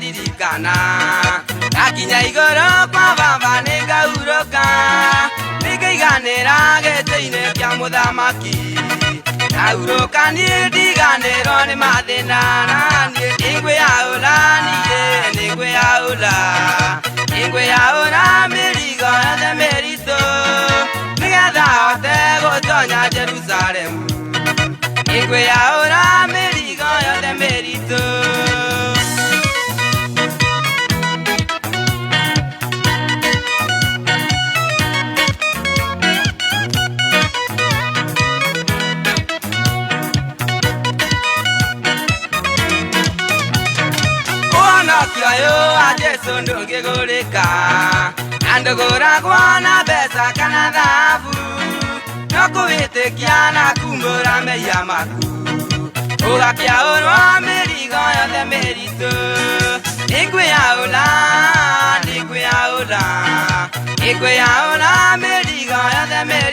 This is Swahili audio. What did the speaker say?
ndaririkana gakinya igũrũ kwa baba nĩngaurũka nĩngĩiganĩra gĩtĩ-inĩ kĩa mũthamaki ndaurũka niĩ ndiganĩrwo nĩ mathĩna naniĩ nĩngwĩyaũra niĩ nĩngwĩyaũra mĩrigo yothe mĩritũ nĩgetha hote gũtonya Jerusalemu nĩngwĩyaũra mĩrigo yothe mĩritũ. Kioyo a Jesu ndũngĩgũrĩka na ndũgũragwo na mbeca kana thahabu no kũwĩtĩkia na kumbũra mehia maku ũgakĩaũrwo mĩrigo yothe mĩritũ nĩngwĩyaũra mĩrigo yothe mĩritũ